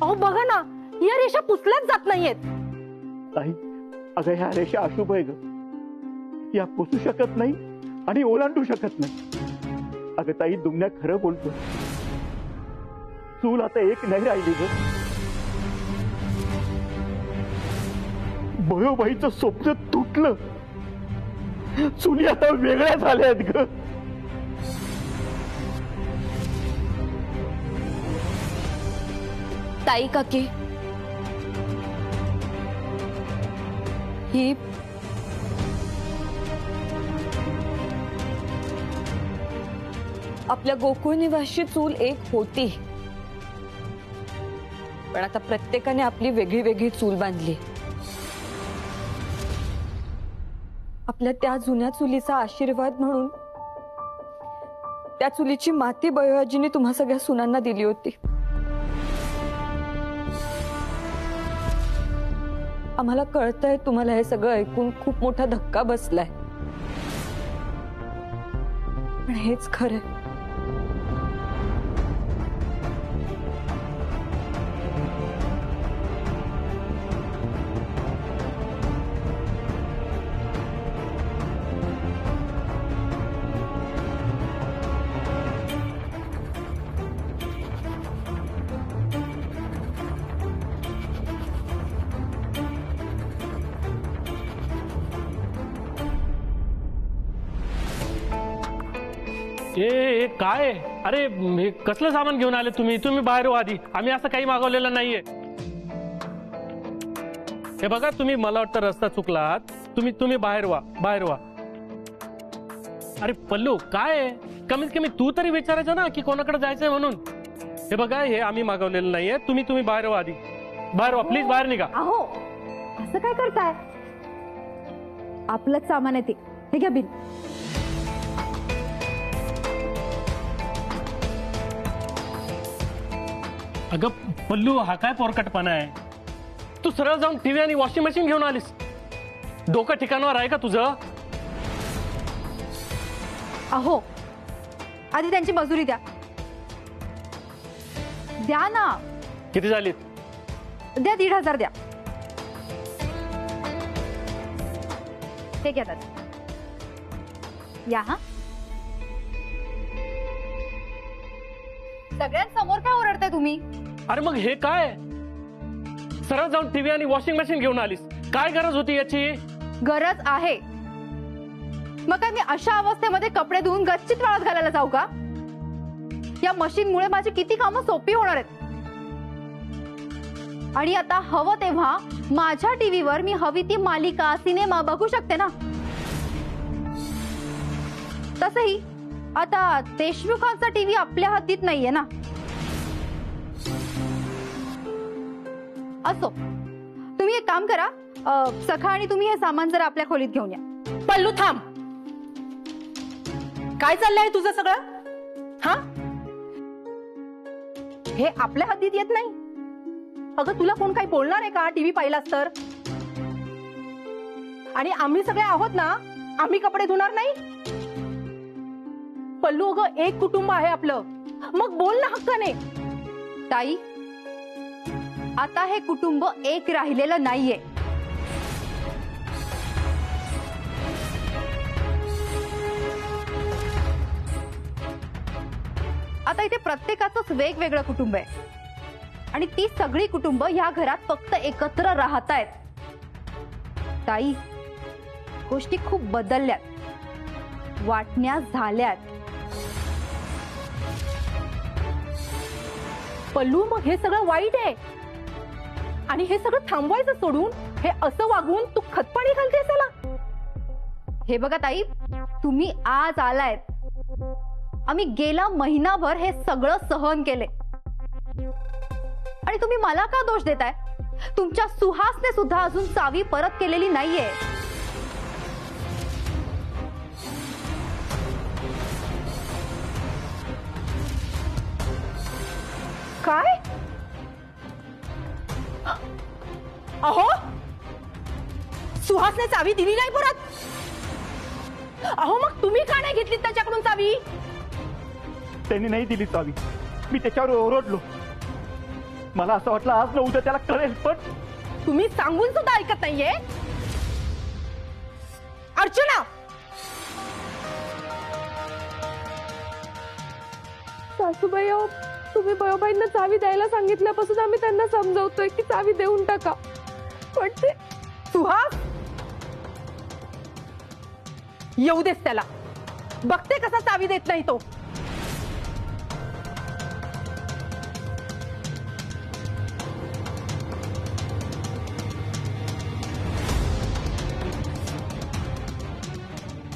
अहो बघा ना, या रेषा पुसल्याच जात नाहीयेत. ताई, अगं ह्या रेषा अशुभ आहे ग. या पुसू शकत नाही आणि ओलांडू शकत नाही. अगं ताई, दुमण्या खरं बोलतो. चूल आता एक नाही राहिली ग. भयोबाईचं स्वप्न तुटलं. चुली आता वेगळ्या झाल्यात ग. ताई काकी, ही आपल्या गोकुळ निवासी चूल एक होती, पण आता प्रत्येकाने आपली वेगळी वेगळी चूल बांधली. आपल्या त्या जुन्या चुलीचा आशीर्वाद म्हणून त्या चुलीची माती बयोआजीने तुम्हा सगळ्या सुनांना दिली होती. आम्हाला कळतंय तुम्हाला हे सगळं ऐकून खूप मोठा धक्का बसलाय, पण हेच खरं. ए काय? अरे हे कसलं सामान घेऊन आले तुम्ही? तुम्ही बाहेर व्हा आधी. आम्ही असं काही मागवलेलं नाहीये. हे बघा, तुम्ही मला वाटतं रस्ता चुकलात. तुम्ही बाहेर व्हा, बाहेर व्हा. अरे पल्लू, काय कमीत कमी तू तरी विचारायचं ना की कोणाकडे जायचंय म्हणून. हे बघा, हे आम्ही मागवलेलं नाहीये. तुम्ही बाहेर व्हा आधी. बाहेर व्हा प्लीज, बाहेर निघा. अहो, असं काय करताय? आपलंच सामान आहे ते. हे घ्या बिल. अगं पल्लू, हा काय पोरकटपणा आहे? तू सरळ जाऊन टीव्ही आणि वॉशिंग मशीन घेऊन आलीस. डोकं ठिकाणावर आहे का तुझं? अहो, आधी त्यांची मजुरी द्या. द्या ना. किती झालीत? द्या, 1,500 द्या. ते घ्या दादा. या हा. सगळ्यांसमोर काय ओरडताय तुम्ही? अरे मग हे काय? सरळ जाऊन टीव्ही आणि वॉशिंग मशीन घेऊन आलीस. काय गरज होती याची? गरज आहे. मग काय मी अशा अवस्थेमध्ये कपडे धुवून गच्चीत वाळत घालायला जाऊ का? या मशीनमुळे माझी किती कामं सोपी होणार आहेत. आणि आता हवं तेव्हा माझ्या टीव्हीवर मी हवी ती मालिका, सिनेमा बघू शकते ना. तसंही आता देशमुखांचा टीव्ही आपल्या हद्दीत नाहीये ना. असो, तुम्ही एक काम करा, सखा आणि तुम्ही हे सामान जरा आपल्या खोलीत घेऊन या. पल्लू थांब. काय चाललंय तुझं सगळं? हा, हे आपल्या हद्दीत येत नाही. अगं, तुला कोण काही बोलणार आहे का टीव्ही पाहिलास तर? आणि आम्ही सगळे आहोत ना, आम्ही कपडे धुणार नाही? पल्लू, अगं एक कुटुंब आहे आपलं, मग बोल ना हक्काने. ताई, आता हे कुटुंब एक राहिलेलं नाहीये. आता इथे प्रत्येकाचंच वेगवेगळं कुटुंब आहे आणि ती सगळी कुटुंब ह्या घरात फक्त एकत्र राहतायत. ताई, गोष्टी खूप बदलल्यात, वाटण्या झाल्यात. पल्लू, मग हे सगळं वाईट आहे आणि हे सगळं थांबवायचं सोडून हे असं वागून तू खतपाणी घालतेस त्याला. हे बघा ताई, तुम्ही आज आलायत. आम्ही गेला महिनाभर हे सगळं सहन केले आणि तुम्ही मला का दोष देताय? तुमच्या सुहासने सुद्धा अजून चावी परत केलेली नाहीये. काय? अहो, सुहासने चावी दिली नाही परत? अहो, मग तुम्ही का नाही घेतली त्याच्याकडून चावी? त्यांनी नाही दिली चावी. मी त्याच्यावर ओरडलो. मला असं वाटलं आज न उद्या त्याला कळेल, पण तुम्ही सांगून सुद्धा ऐकत नाहीये. अर्चना, सासूबाई अहो, तुम्ही बळोबाईंना चावी द्यायला सांगितल्यापासून आम्ही त्यांना समजवतोय की चावी देऊन टाका, पण ते सुहास, येऊ देस त्याला. बघते कसा चावी देत नाही तो.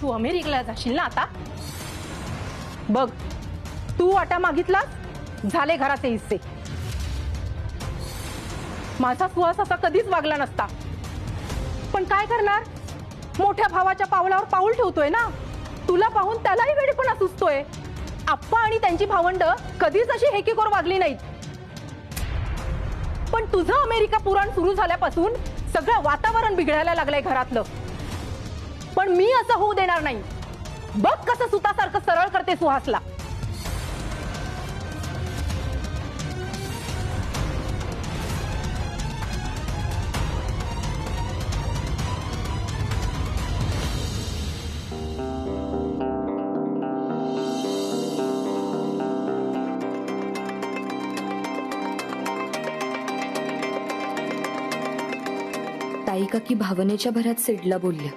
तू अमेरिकेला जाशील ना आता? बघ, तू वाटा मागितलास, झाले घराचे हिस्से. माझा सुहास असा कधीच वागला नसता, पण काय करणार, मोठ्या भावाच्या पावलावर पाऊल ठेवतोय ना. तुला पाहून त्यालाही वेडेपणा सुचतोय. आप्पा आणि त्यांची भावंड कधीच अशी हेकेखोर वागली नाहीत. पण तुझं अमेरिका पुराण सुरू झाल्यापासून सगळं वातावरण बिघडायला लागलंय घरातलं. पण मी असं होऊ देणार नाही. बघ कसं सुतासारखं सरळ करते सुहासला. ताई काकी भावनेच्या भरात सिडला बोलल्या.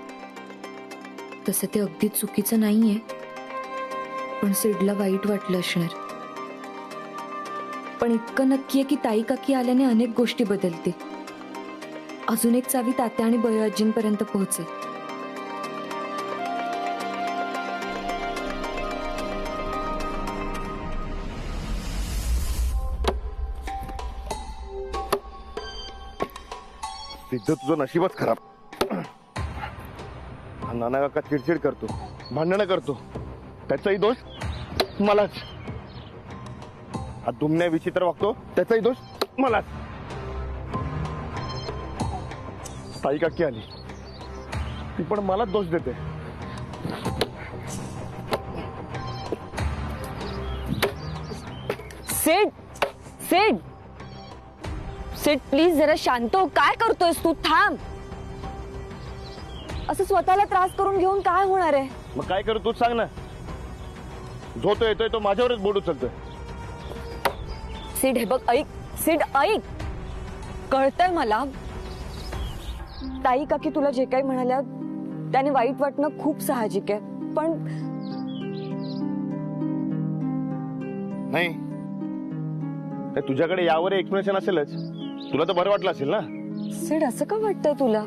तसं ते अगदी चुकीचं नाहीये, पण सिडला वाईट वाटलं असणार. पण इतकं नक्की आहे की ताई काकी आल्याने अनेक गोष्टी बदलतील. अजून एक चावी तात्या आणि बयो आजींपर्यंत पोहोचेल. सिद्ध, तुझं नशीबच खराब. नाना काका चिडचिड करतो, भांडणं करतो, त्याचाही दोष मलाच. हा दुमण्या विचित्र वागतो, त्याचाही दोष मलाच. ताई काकी आली, ती पण मलाच दोष देते. सेड सेड सेड, प्लीज जरा शांत हो. काय करतोयस तू? थांब. असं स्वतःला त्रास करून घेऊन काय होणार आहे? मग काय करू तूच सांग ना. जो तो येतोय तो माझ्यावरच बोट उचलतोय. सिड, हे बघ, ऐक. सिड, ऐक. कळतंय मला, ताई काकी तुला जे काही म्हणाल्या त्याने वाईट वाटणं खूप साहजिक आहे, पण नाही, ते तुझ्याकडे यावर एक्सप्लेनेशन असेलच. तुला तर बरं वाटलं असेल ना. सिड, असं का वाटतंय तुला?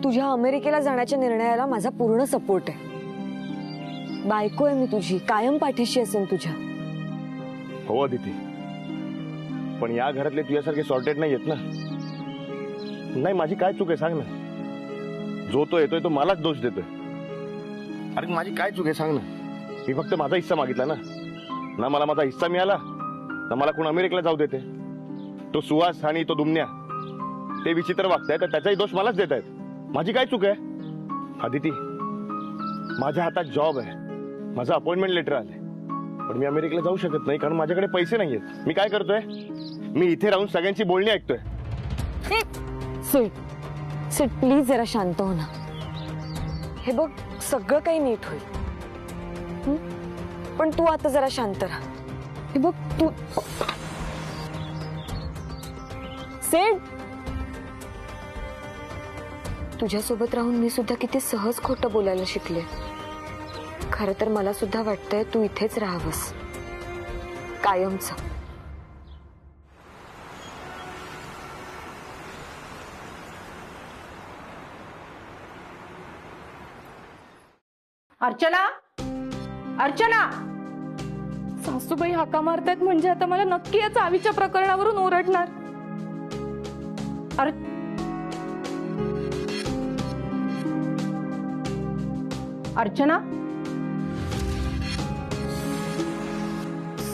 तुझ्या अमेरिकेला जाण्याच्या निर्णयाला माझा पूर्ण सपोर्ट आहे. बायको आहे मी तुझी, कायम पाठीशी असेल तुझ्या. हो अदिती, पण या घरातले तुझ्यासारखे सॉर्टेड नाही आहेत ना. नाही, माझी काय चूक आहे सांग ना. जो तो येतोय तो मलाच दोष देतोय. अरे माझी काय चूक आहे सांग ना. मी फक्त माझा हिस्सा मागितला ना. ना मला माझा हिस्सा मिळाला, ना मला कोण अमेरिकेला जाऊ देते. तो सुहास आणि तो दुमण्या ते विचित्र वागतायत, तर त्याचाही दोष मलाच देत आहेत. माझी काय चूक आहे अदिती? माझ्या हातात जॉब आहे, माझं अपॉइंटमेंट लेटर आलंय, पण मी अमेरिकेला जाऊ शकत नाही कारण माझ्याकडे पैसे नाहीयेत. मी काय करतोय, मी इथे राहून सगळ्यांची बोलणी ऐकतोय. सिड, सिड, प्लीज जरा शांत हो ना. हे बघ, सगळं काही नीट होईल. पण तू आता जरा शांत राहा. हे बघ तू. सिड, तुझ्यासोबत राहून मी सुद्धा किती सहज खोटं बोलायला शिकले. खरं तर मला सुद्धा वाटतंय तू इथेच राहावंस कायमचं. अर्चना, अर्चना, सासूबाई हाका मारतायत म्हणजे आता मला नक्की या चावीच्या प्रकरणावरून ओरडणार. अर्चना,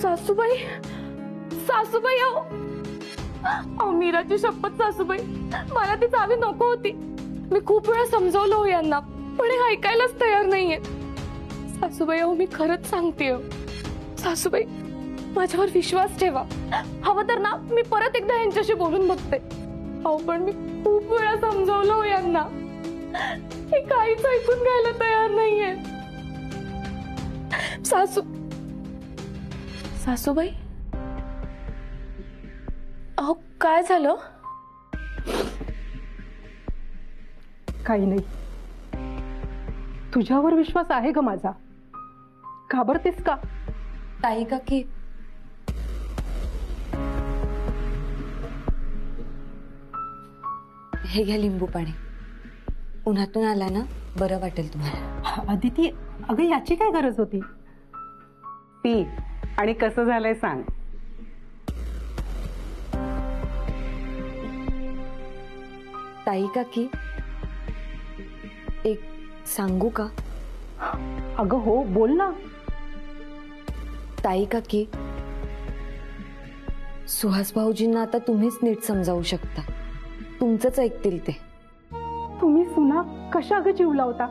सासूबाई, सासूबाई अहो, मीराची शपथ सासूबाई, मला ती चावी नको होती. मी खूप वेळा समजवलं हो यांना, पण हे ऐकायलाच तयार नाहीये. सासूबाई अहो, मी खरंच सांगते. सासूबाई, माझ्यावर विश्वास ठेवा. हवं तर ना मी परत एकदा यांच्याशी बोलून बघते. अहो पण मी खूप वेळा समजावलं हो यांना, हे काहीच ऐकून घ्यायला तयार नाहीये. सासूबाई, अहो काय झालं? काही नाही. तुझ्यावर विश्वास आहे ग माझा. घाबरतेस का? ताई काकी, हे घ्या लिंबू पाणी. उन्हातून आला ना, बरं वाटेल तुम्हाला. अदिती, अगं याची काय गरज होती? पी आणि कसं झालंय सांग. ताई काकी, एक सांगू का? अगं हो, बोल ना. ताई काकी, सुहास भाऊजींना आता तुम्हीच नीट समजावू शकता. तुमचंच ऐकतील ते. तुम्ही सुना कशा ग जीव लावता?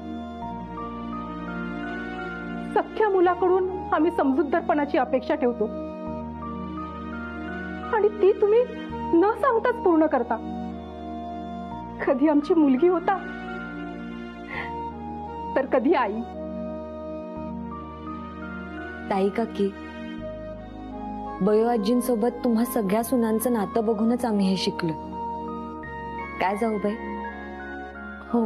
सख्या मुलाकडून आम्ही समजूतदारपणाची अपेक्षा ठेवतो आणि ती तुम्ही न सांगताच पूर्ण करता. कधी आमची मुलगी होता तर कधी आई. ताई काकी, बयो आजींसोबत तुम्हा सगळ्या सुनांचं नातं बघूनच आम्ही हे शिकलो. काय जाऊ बाई? हो.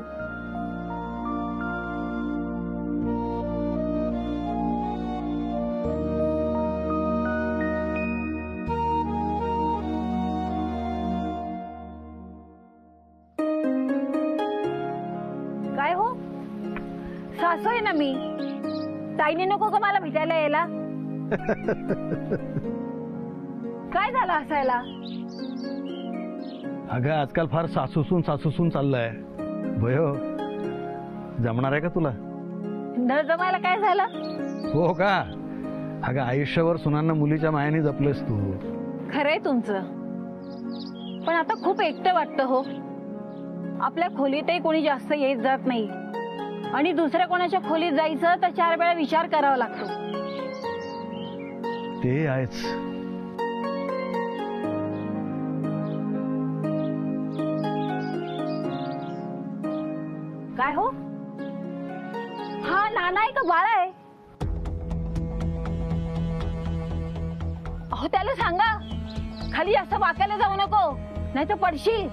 काय हो, सासू आहे ना मी. ताईने नको का मला भेटायला यायला? काय झालं हसायला? अगं आजकाल फार सासूसून चाललंय. भयो, जमणार आहे का तुला? न जमायला काय झालं? हो का? अगं आयुष्यभर सुनांना मुलीच्या मायाने जपलेस तू. खरंय तुमचं, पण आता खूप एकटं वाटतं हो. आपल्या खोलीतही कोणी जास्त येत जात नाही आणि दुसऱ्या कोणाच्या खोलीत जायचं तर 4 वेळा विचार करावा लागतो. ते आहेच. काय हो, हा नाना आहे का बाळा आहे? अहो त्याला सांगा खाली जास्त वाकायला जाऊ नको, नाही तर पडशील.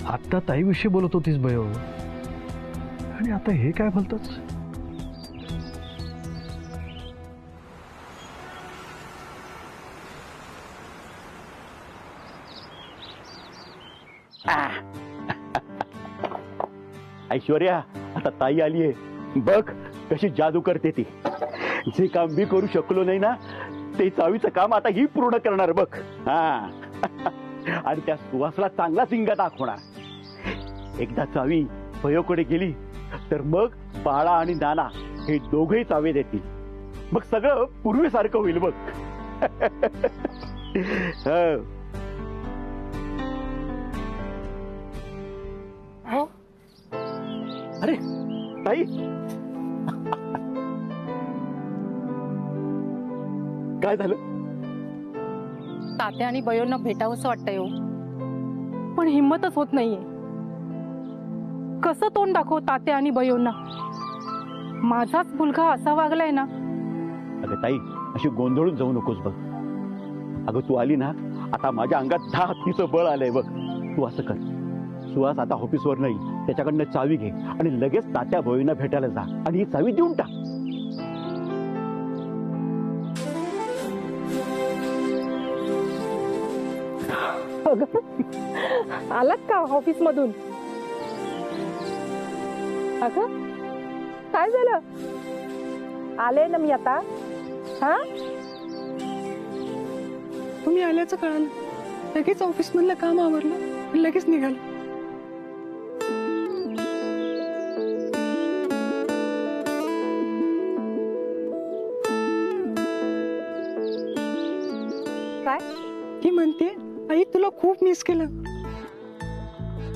आत्ता ताईविषयी बोलत होतीस भयो, आणि आता हे काय बोलतोच? ऐश्वर्या, आता ताई आलीये. बघ कशी जादू करते ती. जे काम मी करू शकलो नाही ना, ते चावीचं काम आता ही पूर्ण करणार बघ. हा आणि त्या सुवासला चांगला सिंगा दाखवणार. एकदा चावी भयोकडे गेली तर मग बाळा आणि नाना हे दोघही चावे देतील. मग सगळं पूर्वीसारखं होईल बघ. हो, अरे ताई, काय झालं? तात्या आणि बयोंना भेटावंसं वाटतंय हो, पण हिंमतच होत नाहीये. कसं तोंड दाखव तात्या आणि बयोंना? माझाच मुलगा असा वागलाय ना. अगं ताई, अशी गोंधळून जाऊ नकोस बघ. अगं तू आली ना, आता माझ्या अंगात 10 हत्तीचं बळ आलंय बघ. तू असं कर, सुहास आता ऑफिसवर नाही, त्याच्याकडनं चावी घे आणि लगेच तात्या भोईंना भेटायला जा आणि ही चावी देऊन टाक. आलात का ऑफिस मधून? अगं काय झालं? आले ना मी आता. हा, तुम्ही आल्याचं कळालं, लगेच ऑफिस मधलं काम आवरलं, लगेच निघालो. काय? ती म्हणते आई तुला खूप मिस केलं.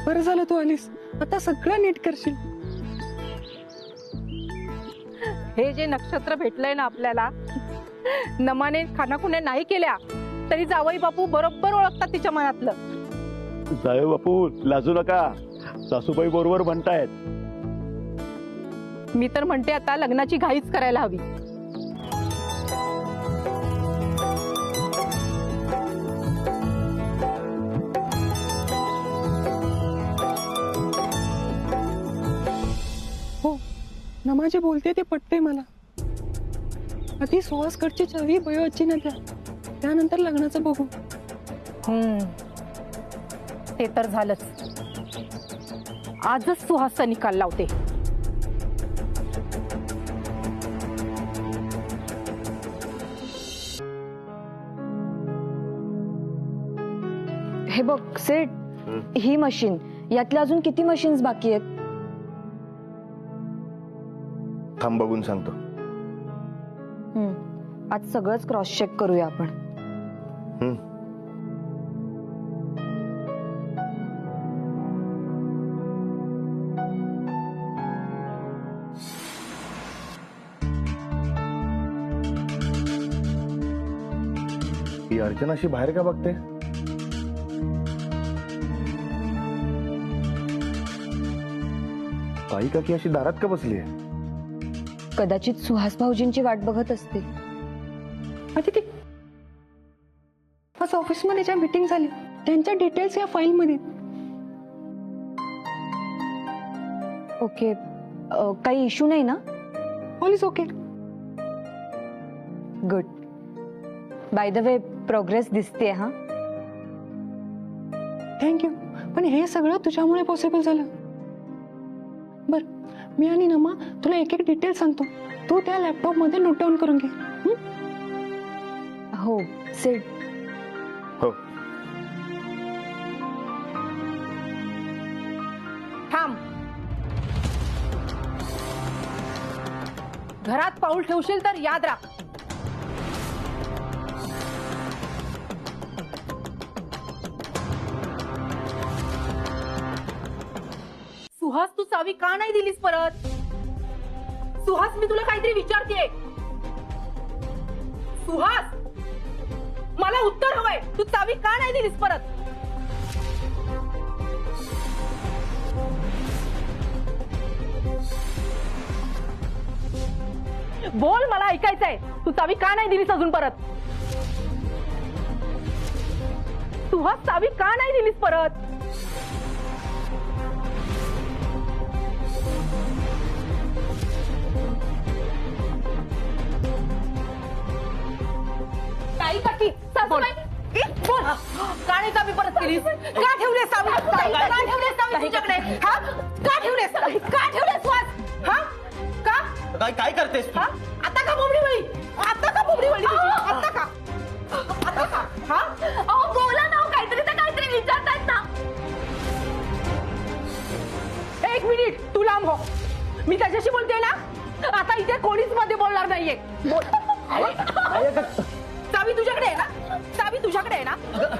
बरं झालं तू आलीस, आता सगळं नीट करशील. हे जे नक्षत्र भेटलंय ना आपल्याला, नमाने खानाखुण्या नाही केल्या तरी जावई बापू बरोबर ओळखतात तिच्या मनातलं. जाय बापू लाजू नका, सासूबाई बरोबर म्हणतायत. मी तर म्हणते आता लग्नाची घाईच करायला हवी. हो, नमा जे बोलते ते पटते मला. आधी सुहासकडची चावी बयो आजींना द्या, त्यानंतर लग्नाचं बघू. ते तर झालंच. आजच सुहासचा निकाल लावते. हे बघ सेठ, ही मशीन, यातल्या अजून किती मशीन्स बाकी आहेत? थांब बघून सांगतो. आज सगळंच क्रॉस चेक करूया आपण. ही अर्चना अशी बाहेर का बघते? ताई काकी अशी दारात का बसली आहे? कदाचित सुहास भाऊजींची वाट बघत असते. अदिती, आज ऑफिसमध्ये ज्या मीटिंग झाली त्यांच्या डिटेल्स या फाईलमध्ये. ओके, काही इश्यू नाही ना? All is okay. Good. By the way, progress दिसते हा. थँक्यू. पण हे सगळं तुझ्यामुळे पॉसिबल झालं. बर, मी आणि नमा तुला एक एक डिटेल सांगतो, तू त्या लॅपटॉप मध्ये नोट डाऊन करून घे. हो सेठ. हो. थांब. घरात पाऊल ठेवशील तर याद राख, सुहास तू चावी का नाही दिलीस परत? सुहास, मी तुला काहीतरी विचारतेय. सुहास, मला उत्तर हवंय. तू चावी का नाही दिलीस परत? बोल, मला ऐकायचंय. तू चावी का नाही दिलीस अजून परत? सुहास, चावी का नाही दिलीस परत? ताई काकी, सासूबाई, बोल. का नाही चावी परत केलीस? का ठेवलेस चावी? का ठेवलेस चावी तुझ्याकडे? हा, का ठेवलेस? का ठेवलेस सुहास? हा, का? काय करतेस तू? हा, आता का बोबडी वळी? आता का बोबडी वळी तुझी? आता का? आता का? हा, अहो बोला ना, काहीतरी तर काहीतरी विचारतायत ना. एक मिनिट, तू लांब हो. मी त्याच्याशी बोलते ना. आता इथे कोणीच मध्ये बोलणार नाहीये. बोल. चावी तुझ्याकडे आहे ना? चावी तुझ्याकडे आहे ना?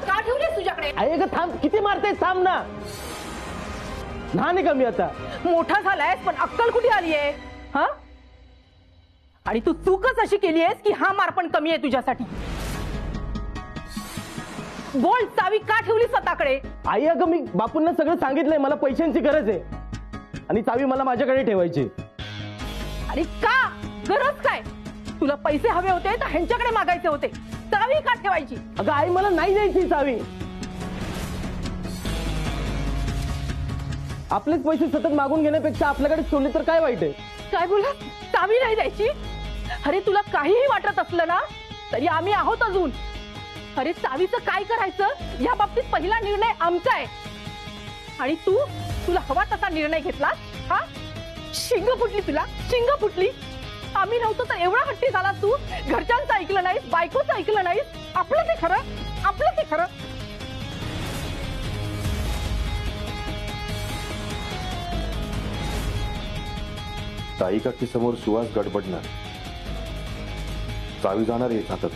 का ठेवलीस तुझ्याकडे? अरे का थांब, किती मारतेस? थांब ना. लहान आहे का मी आता? मोठा झालायस पण अक्कल कुठे आली आहे? हा, आणि तू चूकच अशी केली आहेस की हा मार पण कमी आहे तुझ्यासाठी. बोल, चावी का ठेवली स्वतःकडे? आई अगं, मी बापूंना सगळं सांगितलंय. मला पैशांची गरज आहे आणि चावी मला माझ्याकडे ठेवायची. आणि का गरज काय? तुला पैसे हवे होते तर ह्यांच्याकडे मागायचे होते. चावी का ठेवायची? अगं आई, मला नाही द्यायची चावी. आपलेच पैसे सतत मागून घेण्यापेक्षा आपल्याकडे ठेवले तर काय वाईट आहे? काय बोला? चावी नाही द्यायची? अरे तुला काहीही वाटत असलं ना तरी आम्ही आहोत अजून. अरे चावीचं काय करायचं या बाबतीत पहिला निर्णय आमचा आहे. आणि तुला हवा तसा निर्णय घेतला. हा, शिंग फुटली तुला, शिंग फुटली. आम्ही नव्हतो तर एवढा हट्टी झाला तू. घरच्यांचं ऐकलं नाहीस, बायकोचं ऐकलं नाहीस. आपलं ते खरं, आपलं ते खरं. ताई काकी समोर सुहास गडबडणार, चावी जाणार याच हातात.